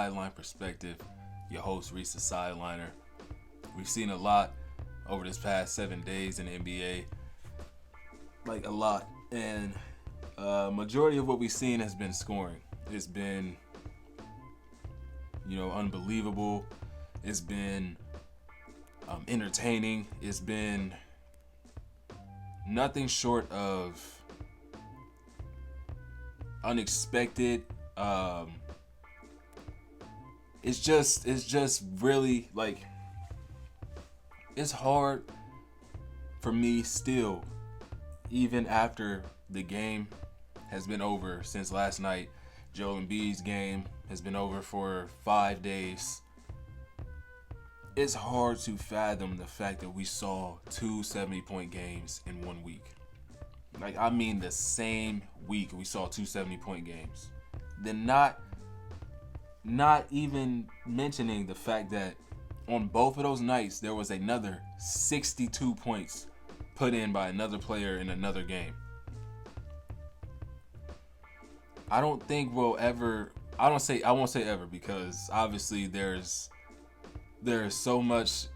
Sideline Perspective. Your host, Reese the Sideliner. We've seen a lot over this past 7 days in the NBA. Like, a lot. And majority of what we've seen has been scoring. It's been, unbelievable. It's been entertaining. It's been nothing short of unexpected. It's just really, like, it's hard for me still, even after the game has been over since last night. Joel Embiid's game has been over for 5 days. It's hard to fathom the fact that we saw 2 70-point games in 1 week. Like, I mean, the same week we saw 2 70-point games. Then not even mentioning the fact that on both of those nights there was another 62 points put in by another player in another game. I don't think we'll ever, I won't say ever, because obviously there's so much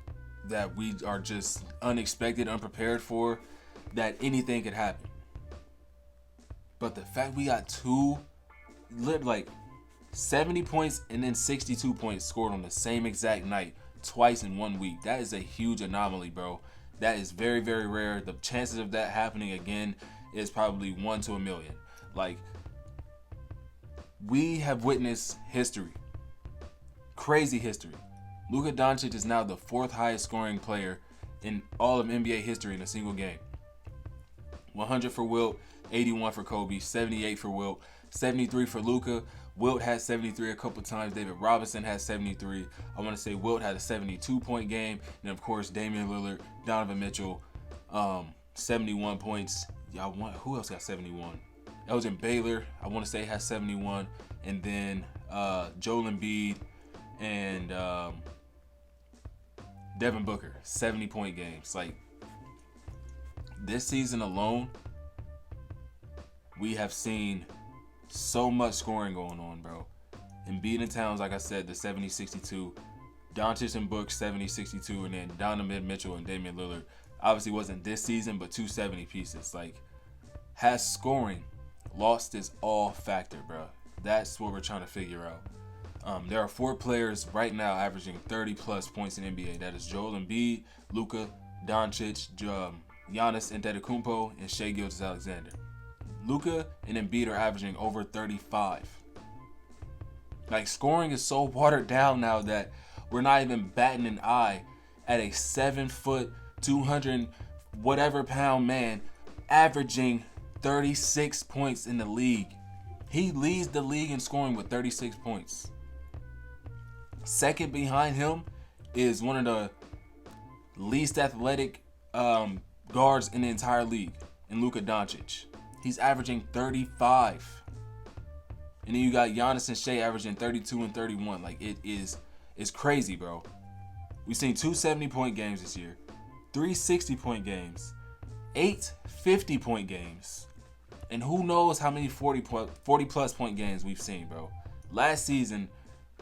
that we are just unexpected, unprepared for, that anything could happen. But the fact we got 70 points and then 62 points scored on the same exact night twice in 1 week, that is a huge anomaly, bro. That is very, very rare. The chances of that happening again is probably 1 to a million. Like, we have witnessed history. Crazy history. Luka Doncic is now the 4th highest scoring player in all of NBA history in a single game. 100 for Wilt, 81 for Kobe, 78 for Wilt, 73 for Luka. Wilt had 73 a couple times. David Robinson had 73. I want to say Wilt had a 72-point game. And, of course, Damian Lillard, Donovan Mitchell, 71 points. Who else got 71? Elgin Baylor, I want to say, has 71. And then Joel Embiid and Devin Booker, 70-point games. Like, this season alone, we have seen so much scoring going on, bro. Embiid and Towns, like I said, the 70-62. Doncic and Book, 70-62. And then Donovan Mitchell and Damian Lillard. Obviously wasn't this season, but 270 pieces. Like, has scoring lost its all factor, bro? That's what we're trying to figure out. There are 4 players right now averaging 30-plus points in NBA. That is Joel Embiid, Luka, Doncic, Giannis Antetokounmpo, and Shai Gilgeous-Alexander. Luka and Embiid are averaging over 35. Like, scoring is so watered down now that we're not even batting an eye at a 7-foot, 200 whatever pound man averaging 36 points in the league. He leads the league in scoring with 36 points. Second behind him is one of the least athletic guards in the entire league, in Luka Doncic. He's averaging 35. And then you got Giannis and Shai averaging 32 and 31. Like, it's crazy, bro. We've seen 2 70-point games this year, 3 60-point games, 8 50-point games, and who knows how many 40-plus point games we've seen, bro. Last season,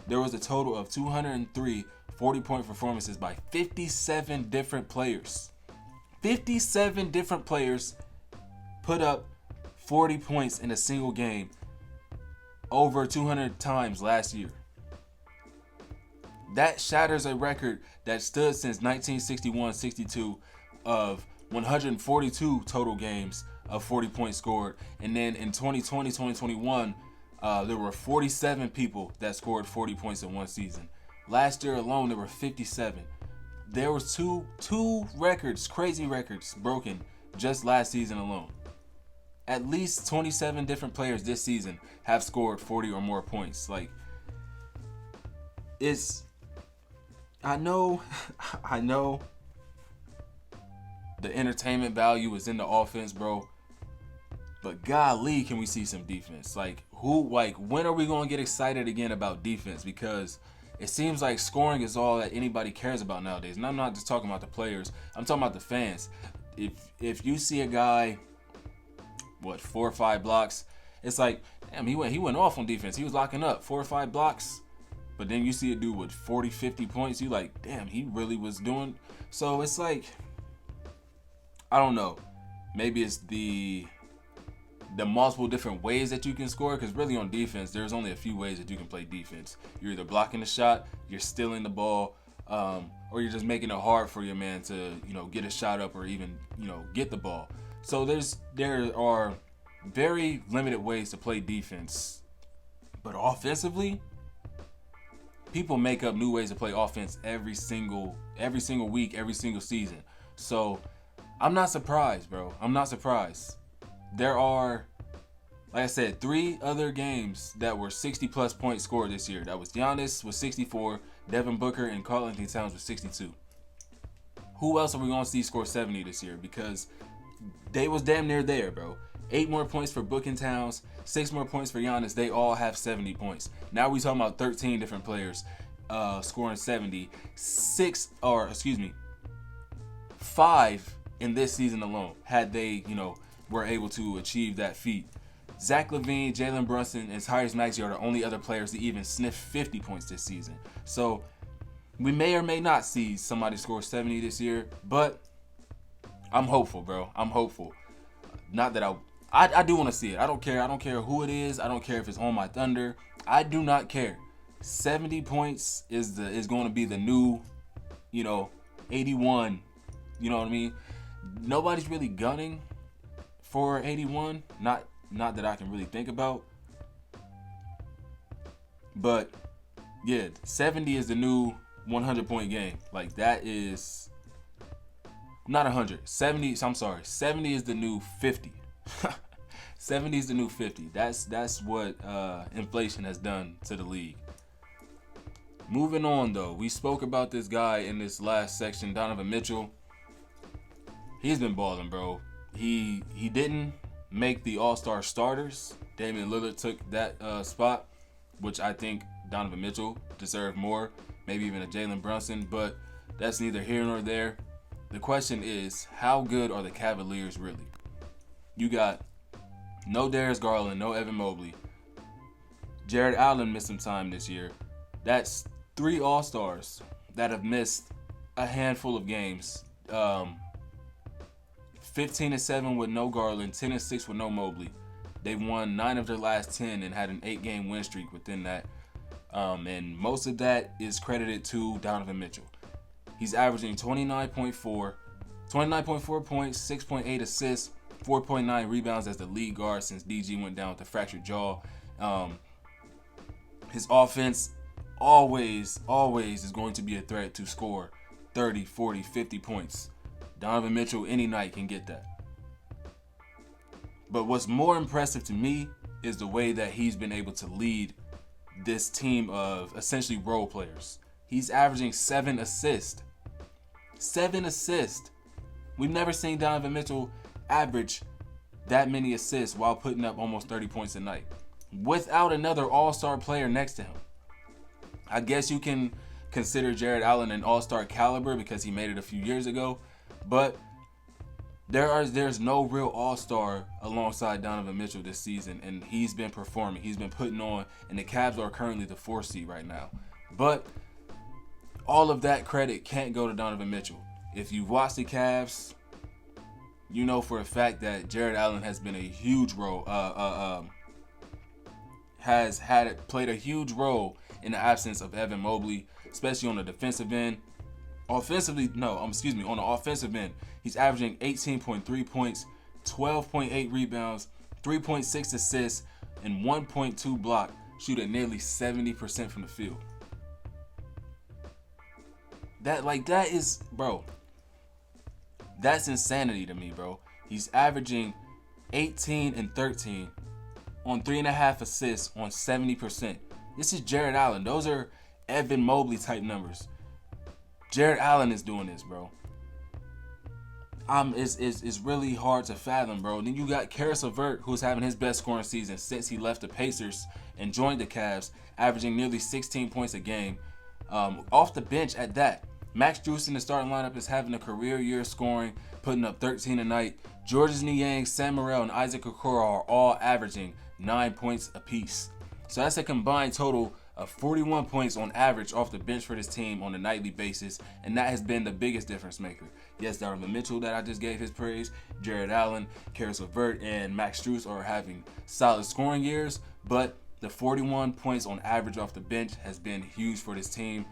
there was a total of 203 40-point performances by 57 different players. 57 different players put up 40 points in a single game over 200 times last year. That shatters a record that stood since 1961-62 of 142 total games of 40 points scored. And then in 2020-2021, there were 47 people that scored 40 points in one season. Last year alone, there were 57. There was two records, crazy records, broken just last season alone. At least 27 different players this season have scored 40 or more points. Like, I know the entertainment value is in the offense, bro. But golly, can we see some defense? When are we going to get excited again about defense? Because it seems like scoring is all that anybody cares about nowadays. And I'm not just talking about the players. I'm talking about the fans. If you see a guy, 4 or 5 blocks, it's like, damn, he went off on defense. He was locking up 4 or 5 blocks. But then you see a dude with 40, 50 points. You like, damn, he really was doing. So it's like, I don't know. Maybe it's the multiple different ways that you can score. Because really on defense, there's only a few ways that you can play defense. You're either blocking the shot, you're stealing the ball, or you're just making it hard for your man to, get a shot up or even, get the ball. So there are very limited ways to play defense. But offensively, people make up new ways to play offense every single week, every single season. So I'm not surprised, bro. I'm not surprised. There are, like I said, 3 other games that were 60-plus points scored this year. That was Giannis with 64, Devin Booker and Karl-Anthony Towns with 62. Who else are we going to see score 70 this year? Because they was damn near there, bro. 8 more points for Book and Towns, 6 more points for Giannis. They all have 70 points. Now we talking about 13 different players scoring 70. 5 in this season alone had they, were able to achieve that feat. Zach LaVine, Jalen Brunson, and Tyrese Maxey are the only other players to even sniff 50 points this season. So we may or may not see somebody score 70 this year, but I'm hopeful, bro. I'm hopeful. Not that I do want to see it. I don't care. I don't care who it is. I don't care if it's on my Thunder. I do not care. 70 points is going to be the new, 81. You know what I mean? Nobody's really gunning for 81. Not that I can really think about. But yeah, 70 is the new 100-point game. Like that is not 100. 70. I'm sorry. 70 is the new 50. 70 is the new 50. That's what inflation has done to the league. Moving on though, we spoke about this guy in this last section, Donovan Mitchell. He's been balling, bro. He didn't make the All-Star starters. Damian Lillard took that spot, which I think Donovan Mitchell deserved more, maybe even a Jalen Brunson, but that's neither here nor there. The question is, how good are the Cavaliers really? You got no Darius Garland, no Evan Mobley. Jared Allen missed some time this year. That's 3 All-Stars that have missed a handful of games. 15-7 with no Garland, 10-6 with no Mobley. They've won 9 of their last 10 and had an 8-game win streak within that. And most of that is credited to Donovan Mitchell. He's averaging 29.4 points, 6.8 assists, 4.9 rebounds as the lead guard since DG went down with a fractured jaw. His offense always is going to be a threat to score 30, 40, 50 points. Donovan Mitchell any night can get that. But what's more impressive to me is the way that he's been able to lead this team of essentially role players. He's averaging 7 assists. 7 assists. We've never seen Donovan Mitchell average that many assists while putting up almost 30 points a night without another all-star player next to him. I guess you can consider Jared Allen an all-star caliber because he made it a few years ago, but there's no real all-star alongside Donovan Mitchell this season, and he's been performing. He's been putting on, and the Cavs are currently the 4th seed right now. But all of that credit can't go to Donovan Mitchell. If you've watched the Cavs, you know for a fact that Jared Allen has been a huge role, played a huge role in the absence of Evan Mobley, especially on the defensive end. On the offensive end, he's averaging 18.3 points, 12.8 rebounds, 3.6 assists, and 1.2 block, shooting nearly 70% from the field. That is, bro, that's insanity to me, bro. He's averaging 18 and 13 on 3.5 assists on 70%. This is Jared Allen. Those are Evan Mobley type numbers. Jared Allen is doing this, bro. It's really hard to fathom, bro. Then you got Karis LeVert, who's having his best scoring season since he left the Pacers and joined the Cavs, averaging nearly 16 points a game. Off the bench at that. Max Strus in the starting lineup is having a career year scoring, putting up 13 a night. Georges Niang, Sam Morril, and Isaac Okoro are all averaging 9 points apiece. So that's a combined total 41 points on average off the bench for this team on a nightly basis, and that has been the biggest difference maker. Yes, Donovan Mitchell that I just gave his praise, Jared Allen, Karis LeVert, and Max Strus are having solid scoring years, but the 41 points on average off the bench has been huge for this team.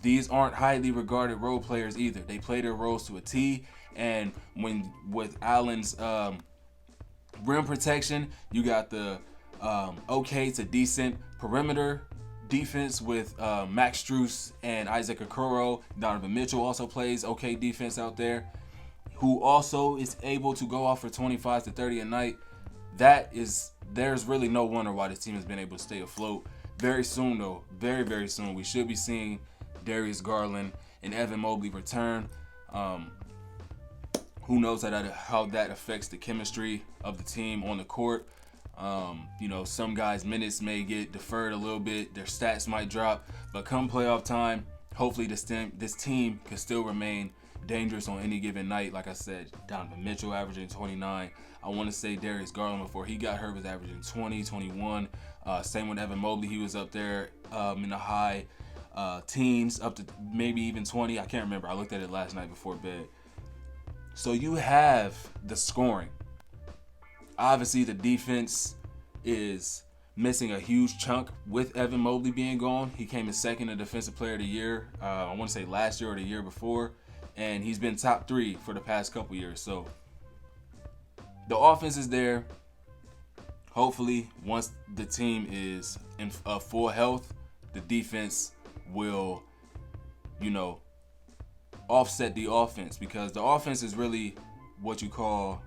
These aren't highly regarded role players either. They play their roles to a T, and when with Allen's rim protection, you got the okay to decent perimeter defense with Max Strus and Isaac Okoro. Donovan Mitchell also plays okay defense out there, who also is able to go off for 25 to 30 a night. There's really no wonder why this team has been able to stay afloat. Very soon, though, very, very soon, we should be seeing Darius Garland and Evan Mobley return. Who knows how that affects the chemistry of the team on the court. Some guys' minutes may get deferred a little bit. Their stats might drop. But come playoff time, hopefully this team can still remain dangerous on any given night. Like I said, Donovan Mitchell averaging 29. I want to say Darius Garland before he got hurt was averaging 20, 21. Same with Evan Mobley. He was up there in the high teens, up to maybe even 20. I can't remember. I looked at it last night before bed. So you have the scoring. Obviously, the defense is missing a huge chunk with Evan Mobley being gone. He came in second in Defensive Player of the Year, I want to say last year or the year before, and he's been top 3 for the past couple years. So the offense is there. Hopefully, once the team is in full health, the defense will, offset the offense, because the offense is really what you call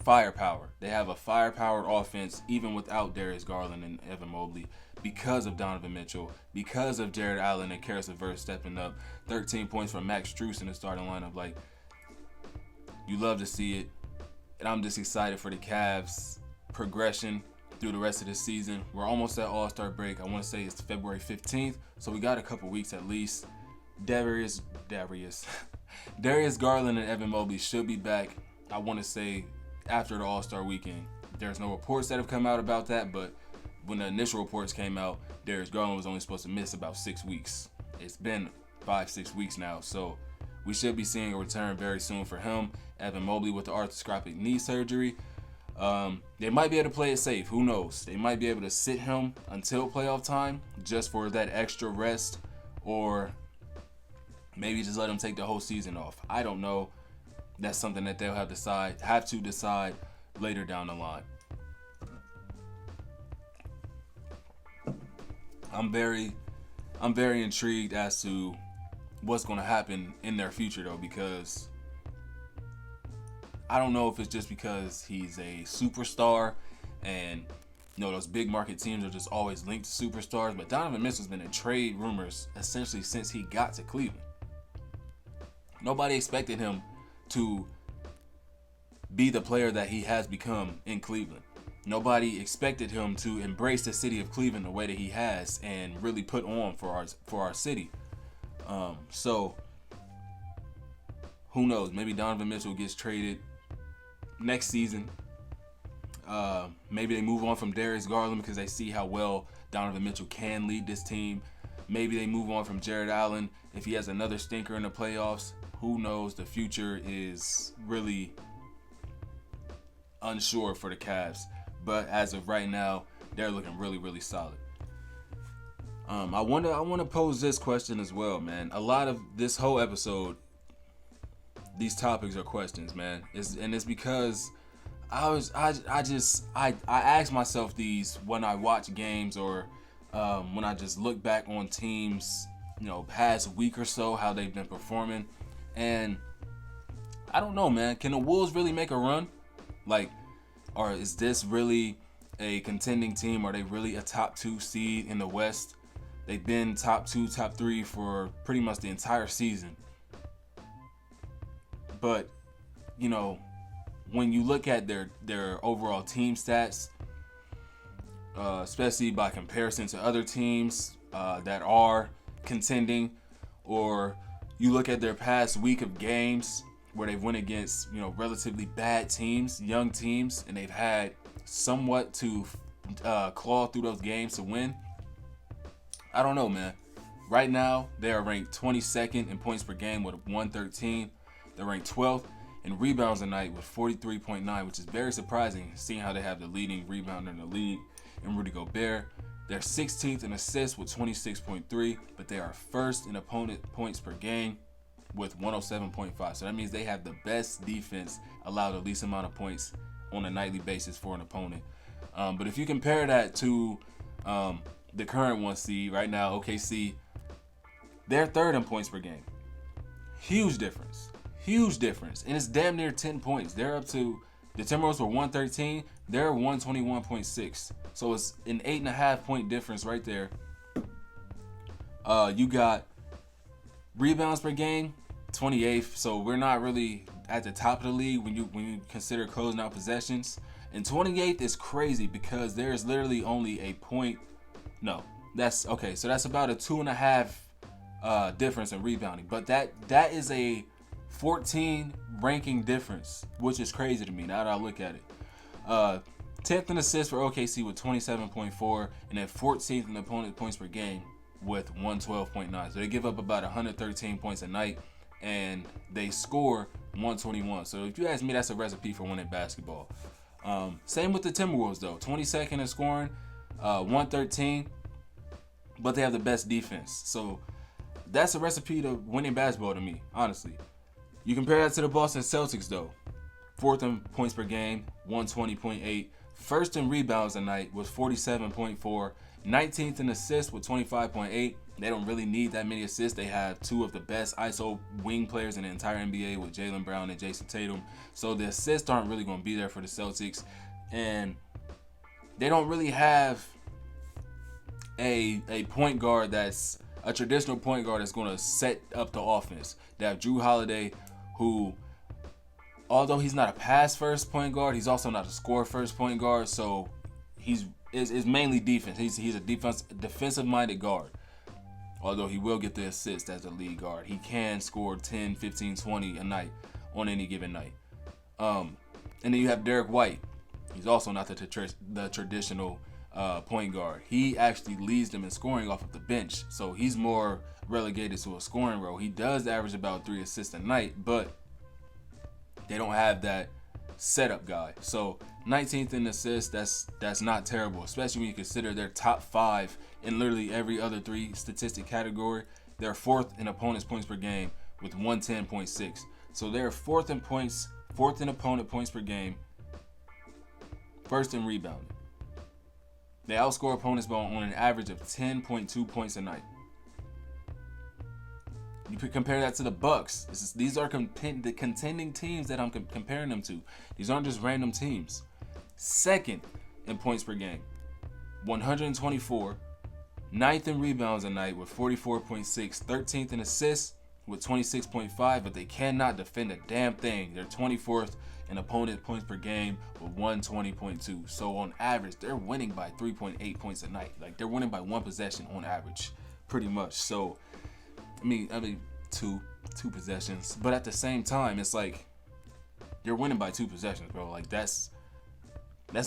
firepower. They have a firepowered offense even without Darius Garland and Evan Mobley, because of Donovan Mitchell, because of Jared Allen and Karis LeVert stepping up. 13 points from Max Strus in the starting lineup. Like, you love to see it, and I'm just excited for the Cavs' progression through the rest of the season. We're almost at All-Star break. I want to say it's February 15th, so we got a couple weeks at least. Darius Garland and Evan Mobley should be back, I want to say, after the All-Star weekend. There's no reports that have come out about that, but when the initial reports came out, Darius Garland was only supposed to miss about 6 weeks. It's been 5-6 weeks now, so we should be seeing a return very soon for him. Evan Mobley with the arthroscopic knee surgery. They might be able to play it safe. Who knows? They might be able to sit him until playoff time just for that extra rest, or maybe just let him take the whole season off. I don't know. That's something that they'll have to decide later down the line. I'm very intrigued as to what's going to happen in their future, though, because I don't know if it's just because he's a superstar and those big market teams are just always linked to superstars, but Donovan Mitchell's been in trade rumors essentially since he got to Cleveland. Nobody expected him to be the player that he has become in Cleveland. Nobody expected him to embrace the city of Cleveland the way that he has and really put on for our city. So who knows? Maybe Donovan Mitchell gets traded next season. Maybe they move on from Darius Garland because they see how well Donovan Mitchell can lead this team. Maybe they move on from Jared Allen if he has another stinker in the playoffs. Who knows? The future is really unsure for the Cavs. But as of right now, they're looking really, really solid. I want to pose this question as well, man. A lot of this whole episode, these topics are questions, man. It's because I ask myself these when I watch games or when I just look back on teams, past week or so, how they've been performing. And I don't know, man. Can the Wolves really make a run? Or is this really a contending team? Are they really a top 2 seed in the West? They've been top 2, top 3 for pretty much the entire season. But, when you look at their overall team stats, especially by comparison to other teams that are contending, or you look at their past week of games where they've went against, relatively bad teams, young teams, and they've had somewhat to claw through those games to win. I don't know, man. Right now, they are ranked 22nd in points per game with 113. They're ranked 12th in rebounds a night with 43.9, which is very surprising, seeing how they have the leading rebounder in the league in Rudy Gobert. They're 16th in assists with 26.3, but they are first in opponent points per game with 107.5. So that means they have the best defense, allow the least amount of points on a nightly basis for an opponent. But if you compare that to the current 1 seed right now, OKC, they're third in points per game. Huge difference. And it's damn near 10 points. They're up to, the Timberwolves were 113. They're 121.6. So it's an 8.5 point difference right there. You got rebounds per game, 28th. So we're not really at the top of the league when you consider closing out possessions. And 28th is crazy because there's literally only a point. No, that's okay. So that's about a 2.5 difference in rebounding. But that is a 14 ranking difference, which is crazy to me now that I look at it. 10th in assists for OKC with 27.4, and then 14th in opponent points per game with 112.9. So they give up about 113 points a night, and they score 121. So if you ask me, that's a recipe for winning basketball. Same with the Timberwolves though, 22nd in scoring, 113, but they have the best defense. So that's a recipe to winning basketball to me, honestly. You compare that to the Boston Celtics though, 4th in points per game, 120.8. First in rebounds a night with 47.4. 19th in assists with 25.8. They don't really need that many assists. They have two of the best ISO wing players in the entire NBA with Jaylen Brown and Jason Tatum. So the assists aren't really going to be there for the Celtics. And they don't really have a point guard that's a traditional point guard that's going to set up the offense. They have Drew Holiday, who, although he's not a pass-first point guard, he's also not a score-first point guard. So he's mainly defense. He's a defensive-minded guard. Although he will get the assist as a lead guard. He can score 10, 15, 20 a night on any given night. And then you have Derek White. He's also not the traditional point guard. He actually leads them in scoring off of the bench. So he's more relegated to a scoring role. He does average about 3 assists a night, but they don't have that setup guy. So 19th in assists, that's not terrible, especially when you consider they're top 5 in literally every other 3 statistic category. They're 4th in opponents' points per game with 110.6. So they're 4th in points, 4th in opponent points per game, 1st in rebounding. They outscore opponents by on an average of 10.2 points a night. You could compare that to the Bucks. These are the contending teams that I'm comparing them to. These aren't just random teams. 2nd in points per game, 124. 9th in rebounds a night with 44.6. 13th in assists with 26.5, but they cannot defend a damn thing. They're 24th in opponent points per game with 120.2. So on average, they're winning by 3.8 points a night. Like, they're winning by 1 possession on average, pretty much. So I mean, two possessions, but at the same time, it's like you're winning by 2 possessions, bro. Like that's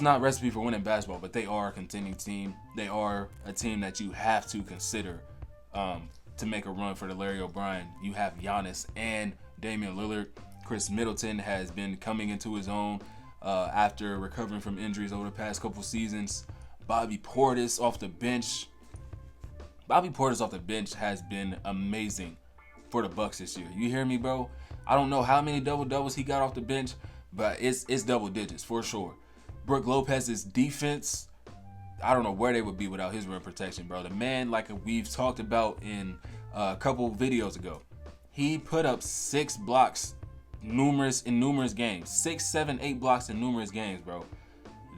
not a recipe for winning basketball, but they are a contending team. They are a team that you have to consider to make a run for the Larry O'Brien. You have Giannis and Damian Lillard. Chris Middleton has been coming into his own after recovering from injuries over the past couple seasons. Bobby Portis off the bench. Bobby Portis off the bench has been amazing for the Bucks this year. You hear me, bro? I don't know how many double-doubles he got off the bench, but it's double digits for sure. Brook Lopez's defense, I don't know where they would be without his rim protection, bro. The man, like we've talked about in a couple videos ago, he put up 6 blocks in numerous games. 6, 7, 8 blocks in numerous games, bro.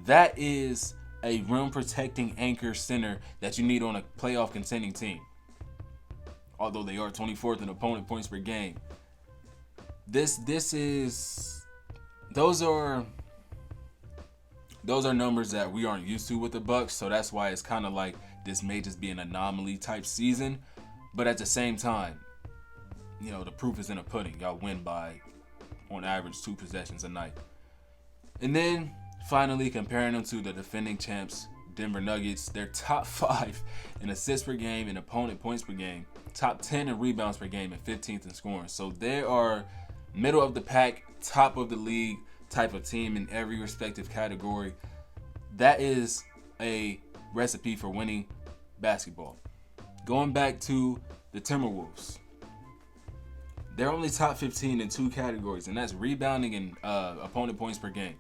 That is a rim protecting anchor center that you need on a playoff contending team. Although they are 24th in opponent points per game. Those are numbers that we aren't used to with the Bucks, so that's why it's kind of like this may just be an anomaly type season. But at the same time, you know, the proof is in the pudding. Y'all win by on average 2 possessions a night. And then finally comparing them to the defending champs Denver Nuggets. They're top 5 in assists per game and opponent points per game, top 10 in rebounds per game, and 15th in scoring. So they are middle of the pack, top of the league type of team in every respective category. That is a recipe for winning basketball. Going back to the Timberwolves, they're only top 15 in 2 categories, and that's rebounding and opponent points per game.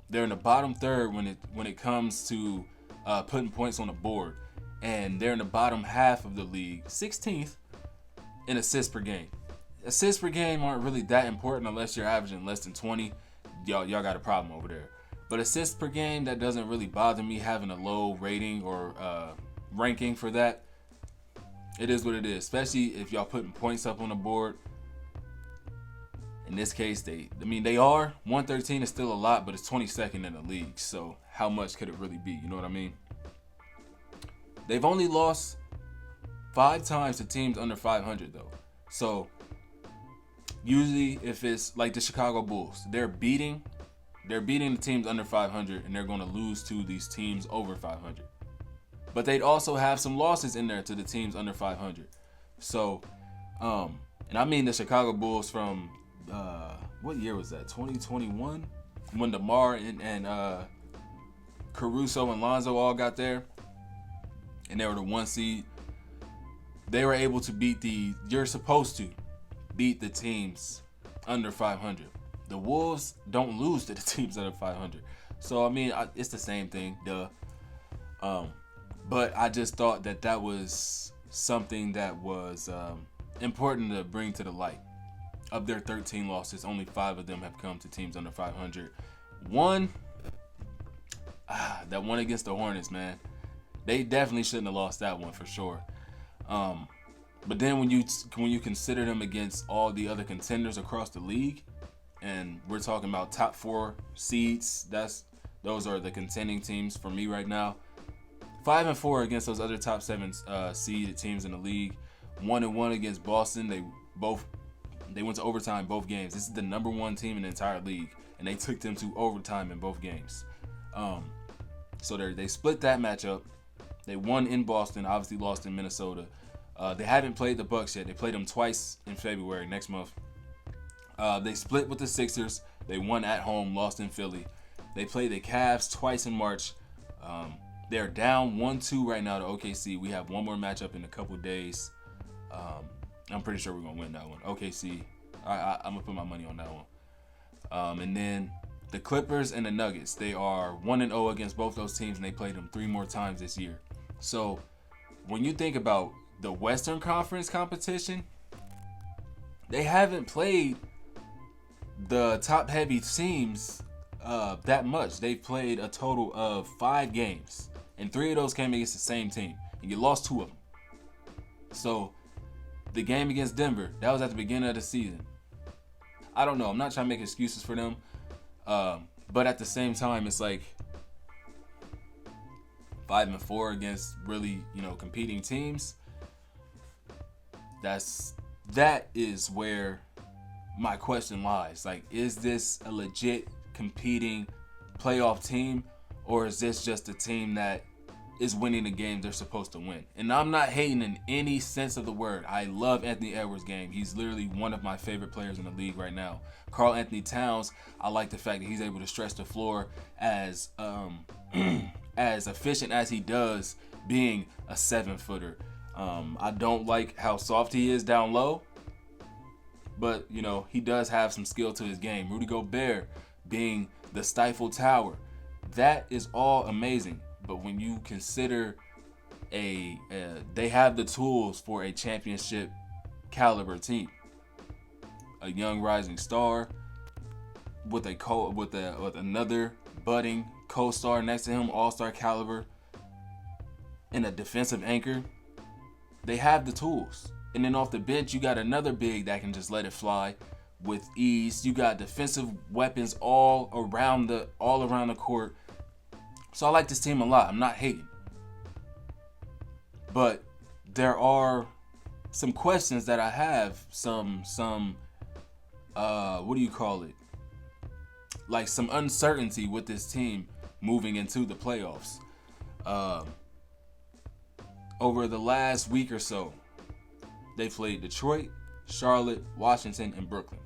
They're in the bottom third when it comes to putting points on the board, and they're in the bottom half of the league, 16th in assists per game. Assists per game aren't really that important unless you're averaging less than 20. Y'all got a problem over there. But assists per game, that doesn't really bother me having a low rating or ranking for that. It is what it is, especially if y'all putting points up on the board. In this case, they are. 113 is still a lot, but it's 22nd in the league. So how much could it really be? You know what I mean? They've only lost 5 times to teams under 500 though. So usually if it's like the Chicago Bulls, they're beating the teams under 500 and they're going to lose to these teams over 500. But they'd also have some losses in there to the teams under 500. So, and I mean the Chicago Bulls from, what year was that? 2021? When DeMar and Caruso and Lonzo all got there. And they were the 1 seed. They were able to you're supposed to beat the teams under 500. The Wolves don't lose to the teams under 500. So, I mean, it's the same thing, duh. But I just thought that was something that was important to bring to the light. Of their 13 losses, only 5 of them have come to teams under 500. That one against the Hornets, man. They definitely shouldn't have lost that one for sure. But then when you consider them against all the other contenders across the league, and we're talking about top 4 seeds, those are the contending teams for me right now. 5-4 against those other top 7 seeded teams in the league. 1-1 against Boston. They went to overtime both games. This is the number 1 team in the entire league, and they took them to overtime in both games. So they split that matchup. They won in Boston, obviously lost in Minnesota. They haven't played the Bucks yet. They played them twice in February, next month. They split with the Sixers. They won at home, lost in Philly. They played the Cavs twice in March. They're down 1-2 right now to OKC. We have one more matchup in a couple days. I'm pretty sure we're going to win that one. OKC, I'm going to put my money on that one. And then the Clippers and the Nuggets, they are 1-0 against both those teams, and they played them 3 more times this year. So when you think about the Western Conference competition, they haven't played the top-heavy teams that much. They've played a total of 5 games, and 3 of those came against the same team, and you lost 2 of them. So the game against Denver, that was at the beginning of the season. I don't know. I'm not trying to make excuses for them. But at the same time, it's like 5-4 against really, competing teams. That is where my question lies. Like, is this a legit competing playoff team, or is this just a team that is winning the game they're supposed to win? And I'm not hating in any sense of the word. I love Anthony Edwards' game. He's literally one of my favorite players in the league right now. Karl Anthony Towns, I like the fact that he's able to stretch the floor as as efficient as he does, being a 7-footer. I don't like how soft he is down low, but he does have some skill to his game. Rudy Gobert being the stifle tower, that is all amazing. But when you consider they have the tools for a championship caliber team, a young rising star with another budding co-star next to him, all-star caliber, and a defensive anchor, they have the tools. And then off the bench, you got another big that can just let it fly with ease. You got defensive weapons all around the court. So I like this team a lot. I'm not hating. But there are some questions that I have, some what do you call it? Like some uncertainty with this team moving into the playoffs. Over the last week or so, they played Detroit, Charlotte, Washington, and Brooklyn.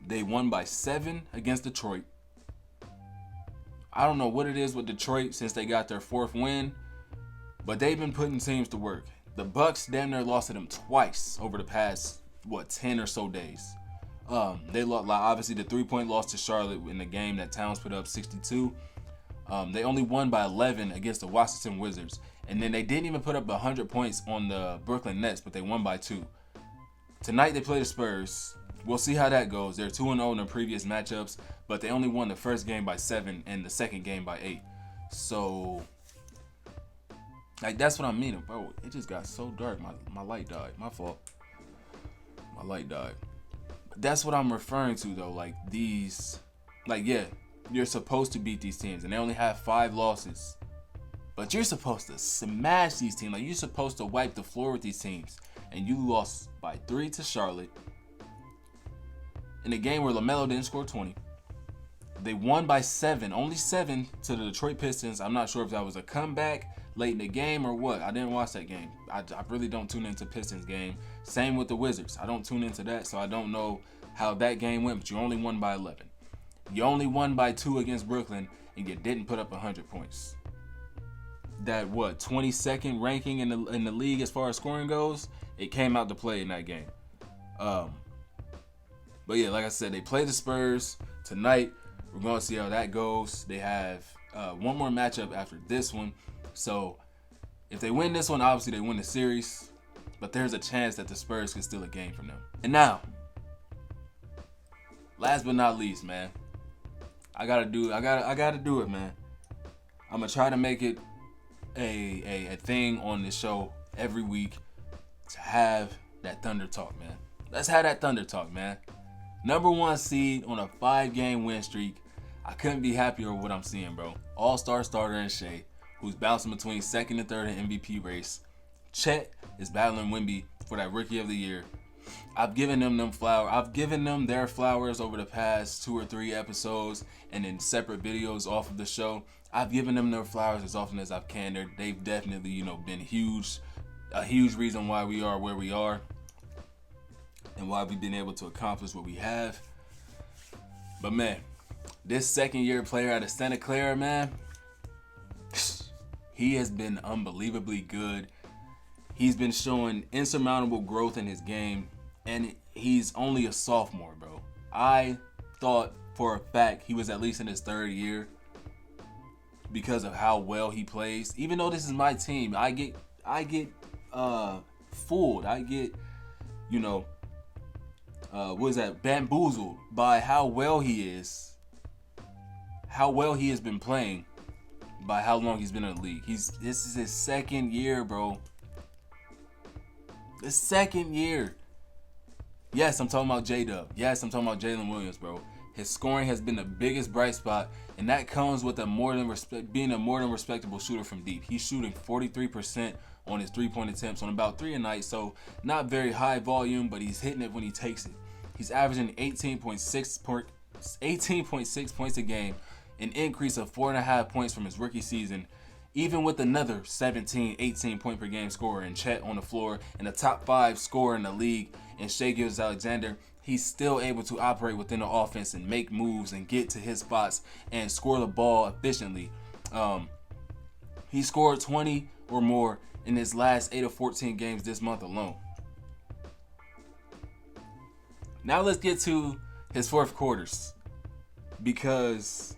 They won by 7 against Detroit. I don't know what it is with Detroit since they got their 4th win, but they've been putting teams to work. The Bucks damn near lost to them twice over the past 10 or so days. They lost, obviously, the 3-point loss to Charlotte in the game that Towns put up 62. They only won by 11 against the Washington Wizards, and then they didn't even put up 100 points on the Brooklyn Nets, but they won by 2. Tonight they play the Spurs. We'll see how that goes. They're 2-0 in their previous matchups, but they only won the first game by 7 and the second game by 8. So, like, that's what I mean, bro. It just got so dark. My light died. My fault. My light died. But that's what I'm referring to, though. Like, these, like, yeah, you're supposed to beat these teams, and they only have 5 losses. But you're supposed to smash these teams. Like, you're supposed to wipe the floor with these teams. And you lost by 3 to Charlotte in a game where LaMelo didn't score 20. They won by 7, only 7 to the Detroit Pistons. I'm not sure if that was a comeback late in the game or what. I didn't watch that game. I really don't tune into Pistons game. Same with the Wizards. I don't tune into that, so I don't know how that game went, but you only won by 11. You only won by 2 against Brooklyn, and you didn't put up 100 points. That 22nd ranking in the league as far as scoring goes, it came out to play in that game. But yeah, like I said, they play the Spurs tonight. We're going to see how that goes. They have one more matchup after this one. So if they win this one, obviously they win the series. But there's a chance that the Spurs can steal a game from them. And now, last but not least, man, I gotta do it, man. I'm gonna try to make it a thing on this show every week to have that Thunder talk, man. Let's have that Thunder talk, man. Number 1 seed on a 5-game win streak. I couldn't be happier with what I'm seeing, bro. All-star starter in Shea, who's bouncing between 2nd and 3rd in MVP race. Chet is battling Wemby for that Rookie of the Year. I've given them flowers. I've given them their flowers over the past 2 or 3 episodes and in separate videos off of the show. I've given them their flowers as often as I can. They've definitely, been a huge reason why we are where we are and why we've been able to accomplish what we have. But man, this 2nd-year player out of Santa Clara, man, he has been unbelievably good. He's been showing insurmountable growth in his game, and he's only a sophomore, bro. I thought for a fact he was at least in his 3rd year because of how well he plays. Even though this is my team, I get fooled. I get, bamboozled by how well he is, how well he has been playing, by how long he's been in the league. This is his 2nd year, bro. The 2nd year. Yes, I'm talking about JDub. Yes, I'm talking about Jalen Williams, bro. His scoring has been the biggest bright spot, and that comes with being a more than respectable shooter from deep. He's shooting 43% on his 3-point attempts on about 3 a night, so not very high volume, but he's hitting it when he takes it. He's averaging 18.6 points a game, an increase of 4.5 points from his rookie season, even with another 17, 18 point per game scorer in Chet on the floor and a top 5 scorer in the league in Shai Gilgeous-Alexander. He's still able to operate within the offense and make moves and get to his spots and score the ball efficiently. He scored 20 or more in his last 8 of 14 games this month alone. Now let's get to his 4th quarters, because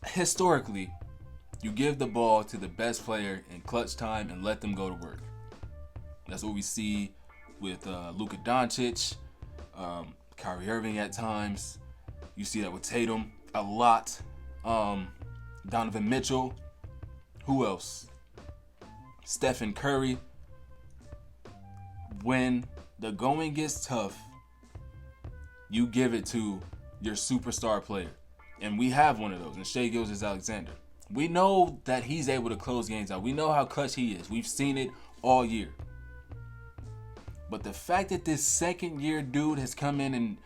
historically, you give the ball to the best player in clutch time and let them go to work. That's what we see with Luka Doncic, Kyrie Irving at times. You see that with Tatum a lot. Donovan Mitchell. Who else? Stephen Curry. When the going gets tough, you give it to your superstar player. And we have one of those in Shai Gilgeous-Alexander. We know that he's able to close games out. We know how clutch he is. We've seen it all year. But the fact that this 2nd-year dude has come in and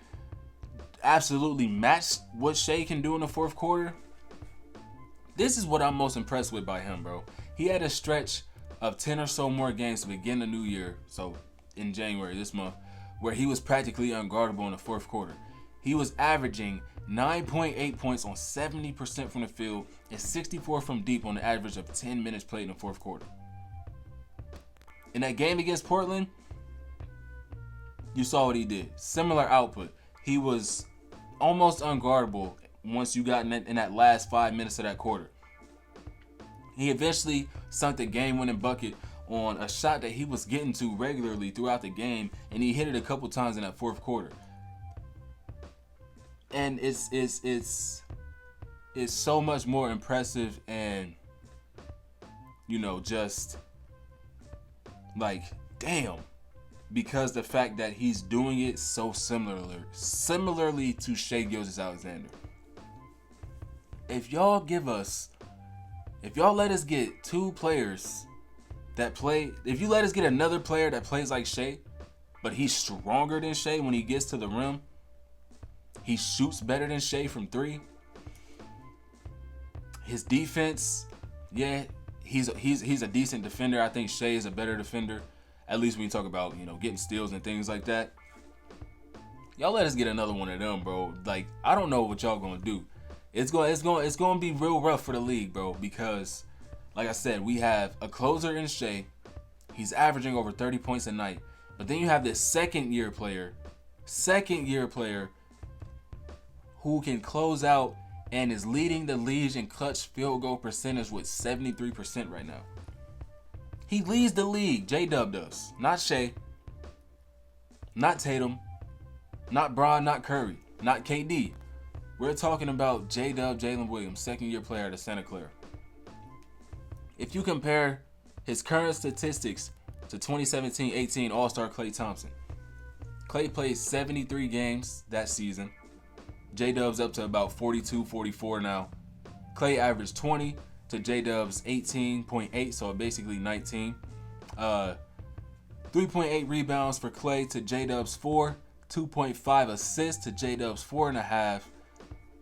absolutely match what Shea can do in the fourth quarter, this is what I'm most impressed with by him, bro. He had a stretch of 10 or so more games to begin the new year, so in January this month, where he was practically unguardable in the fourth quarter. He was averaging 9.8 points on 70% from the field and 64 from deep on the average of 10 minutes played in the fourth quarter. In that game against Portland, you saw what he did. Similar output. He was almost unguardable once you got in that last 5 minutes of that quarter. He eventually sunk the game-winning bucket on a shot that he was getting to regularly throughout the game, and he hit it a couple times in that fourth quarter. And it's so much more impressive and, just like, damn, because the fact that he's doing it so similarly to Shai Gilgeous-Alexander. If y'all let us get two players that play, if you let us get another player that plays like Shai, but he's stronger than Shai when he gets to the rim, he shoots better than Shai from three. His defense, yeah, he's a decent defender. I think Shai is a better defender, at least when you talk about, getting steals and things like that. Y'all let us get another one of them, bro. Like, I don't know what y'all gonna do. It's gonna be real rough for the league, bro, because like I said, we have a closer in Shai. He's averaging over 30 points a night. But then you have this second year player who can close out and is leading the league in clutch field goal percentage with 73% right now. He leads the league. JDub does. Not Shai. Not Tatum. Not Bron. Not Curry. Not KD. We're talking about JDub, Jalen Williams, second year player out of Santa Clara. If you compare his current statistics to 2017-18 All-Star Klay Thompson, Klay played 73 games that season. J-Dub's up to about 42, 44 now. Klay averaged 20 to J-Dub's 18.8, so basically 19. 3.8 rebounds for Klay to J-Dub's 4. 2.5 assists to J-Dub's 4.5.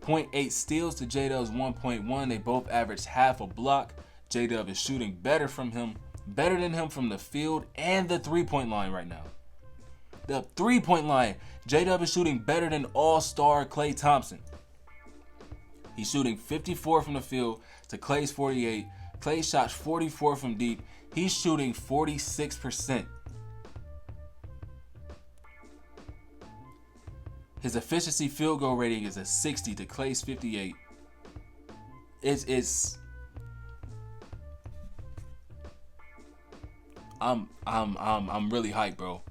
0.8 steals to J-Dub's 1.1. They both averaged half a block. J-Dub is shooting better than him from the field and the three-point line right now. The three-point line, J-Dub is shooting better than all-star Klay Thompson. He's shooting 54 from the field to Klay's 48. Klay shot 44 from deep. He's shooting 46%. His efficiency field goal rating is a 60 to Klay's 58. I'm really hyped, bro.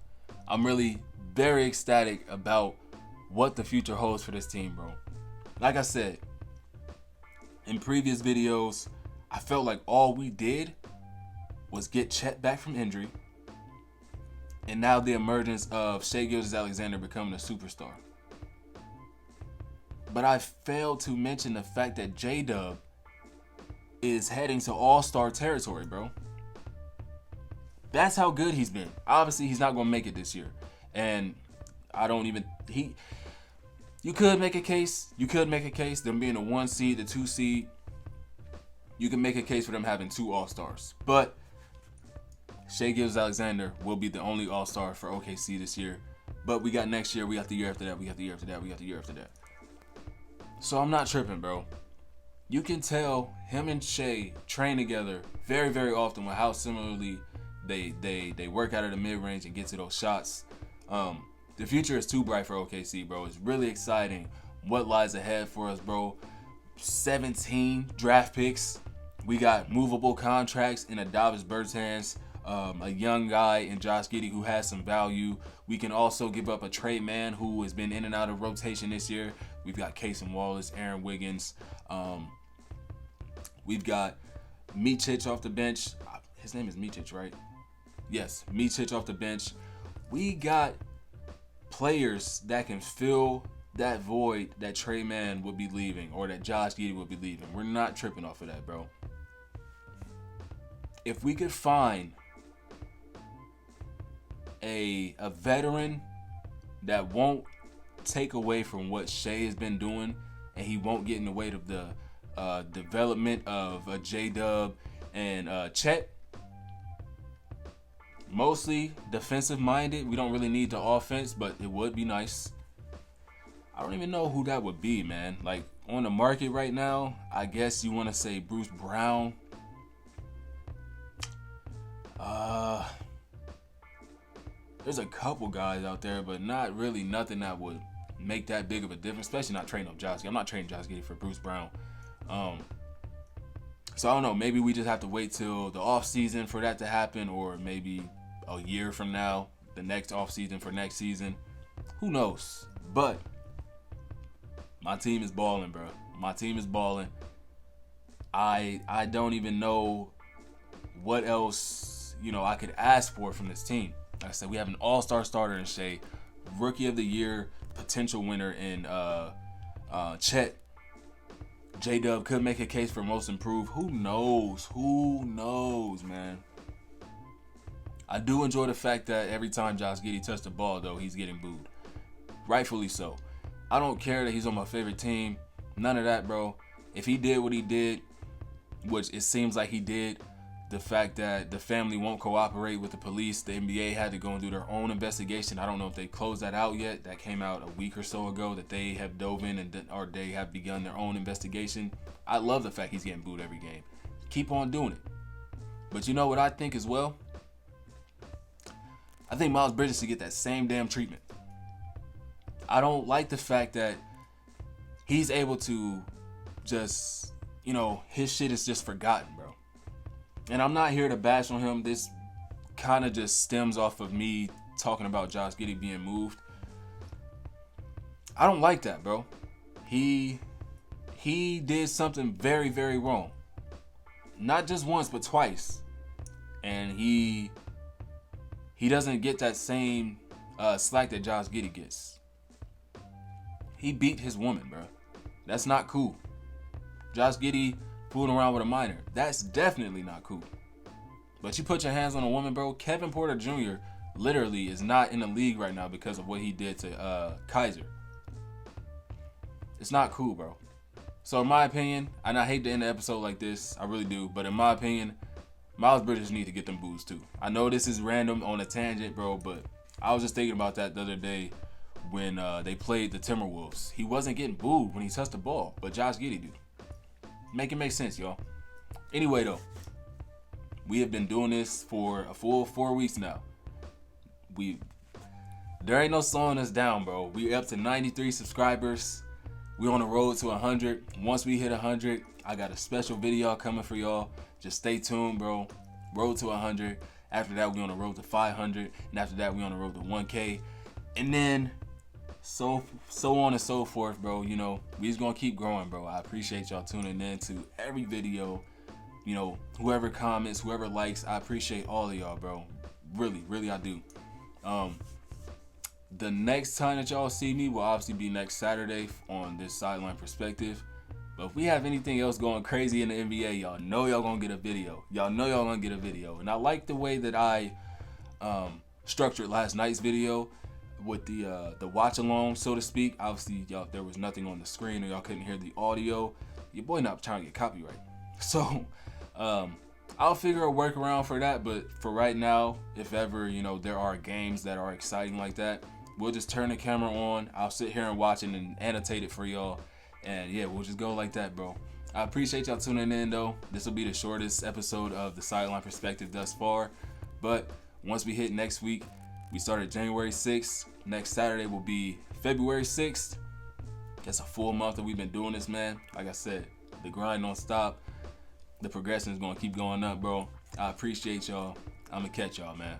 I'm really very ecstatic about what the future holds for this team, bro. Like I said in previous videos, I felt like all we did was get Chet back from injury, and now the emergence of Shai Gilgeous-Alexander becoming a superstar. But I failed to mention the fact that JDub is heading to all-star territory, bro. That's how good he's been. Obviously, he's not going to make it this year. And you could make a case. Them being a 1 seed, the 2 seed. You can make a case for them having 2 all-stars. But Shai Gilgeous-Alexander will be the only all-star for OKC this year. But we got next year, we got the year after that, we got the year after that, we got the year after that. So I'm not tripping, bro. You can tell him and Shai train together very, very often with how similarly they work out of the mid-range and get to those shots. The future is too bright for OKC, bro. It's really exciting what lies ahead for us, bro. 17 draft picks. We got movable contracts in Davis Bertans, a young guy in Josh Giddey who has some value. We can also give up a trade man who has been in and out of rotation this year. We've got Casey Wallace, Aaron Wiggins. We've got Micic off the bench. His name is Micic, right? Yes, Micic off the bench. We got players that can fill that void that Trey Mann would be leaving or that Josh Giddey would be leaving. We're not tripping off of that, bro. If we could find a veteran that won't take away from what Shea has been doing, and he won't get in the way of the development of JDub and Chet. Mostly defensive minded. We don't really need the offense, but it would be nice. I don't even know who that would be, man. Like, on the market right now, I guess you want to say Bruce Brown. There's a couple guys out there, but not really nothing that would make that big of a difference, especially not trading up Josh Giddey. I'm not trading Josh Giddey for Bruce Brown. So I don't know. Maybe we just have to wait till the off season for that to happen, or maybe a year from now, the next off season for next season. Who knows? But my team is balling, bro. My team is balling. I don't even know what else, I could ask for from this team. Like I said, we have an all-star starter in Shea, rookie of the year potential winner in Chet. JDub could make a case for most improved. Who knows? Who knows, man? I do enjoy the fact that every time Josh Giddey touched the ball, though, he's getting booed. Rightfully so. I don't care that he's on my favorite team. None of that, bro. If he did what he did, which it seems like he did, the fact that the family won't cooperate with the police, the NBA had to go and do their own investigation. I don't know if they closed that out yet. That came out a week or so ago that they have dove in or they have begun their own investigation. I love the fact he's getting booed every game. Keep on doing it. But you know what I think as well? I think Miles Bridges should get that same damn treatment. I don't like the fact that he's able to just, his shit is just forgotten, bro. And I'm not here to bash on him. This kind of just stems off of me talking about Josh Giddey being moved. I don't like that, bro. He did something very, very wrong. Not just once, but twice. And he doesn't get that same slack that Josh Giddey gets. He beat his woman, bro. That's not cool. Josh Giddey fooling around with a minor. That's definitely not cool. But you put your hands on a woman, bro. Kevin Porter Jr. literally is not in the league right now because of what he did to Kaiser. It's not cool, bro. So in my opinion, and I hate to end the episode like this, I really do, but in my opinion, Miles Bridges need to get them boos too. I know this is random on a tangent, bro, but I was just thinking about that the other day when they played the Timberwolves. He wasn't getting booed when he touched the ball, but Josh Giddey did. Make it make sense, y'all. Anyway, though, we have been doing this for a full 4 weeks now. There ain't no slowing us down, bro. We up to 93 subscribers. We're on the road to 100. Once we hit 100, I got a special video coming for y'all. Just stay tuned, bro. Road to 100. After that, we on the road to 500. And after that, we on the road to 1K. And then so on and so forth, bro. We just gonna keep growing, bro. I appreciate y'all tuning in to every video. Whoever comments, whoever likes, I appreciate all of y'all, bro. Really, really, I do. The next time that y'all see me will obviously be next Saturday on this Sideline Perspective. But if we have anything else going crazy in the NBA, y'all know y'all gonna get a video. And I like the way that I structured last night's video with the watch along, so to speak. Obviously, y'all, there was nothing on the screen or y'all couldn't hear the audio. Your boy not trying to get copyright. So I'll figure a workaround for that. But for right now, if ever, there are games that are exciting like that, we'll just turn the camera on. I'll sit here and watch it and annotate it for y'all. And yeah, we'll just go like that, bro. I appreciate y'all tuning in, though. This will be the shortest episode of the Sideline Perspective thus far. But once we hit next week, we started January 6th. Next Saturday will be February 6th. That's a full month that we've been doing this, man. Like I said, the grind don't stop. The progression is going to keep going up, bro. I appreciate y'all. I'm going to catch y'all, man.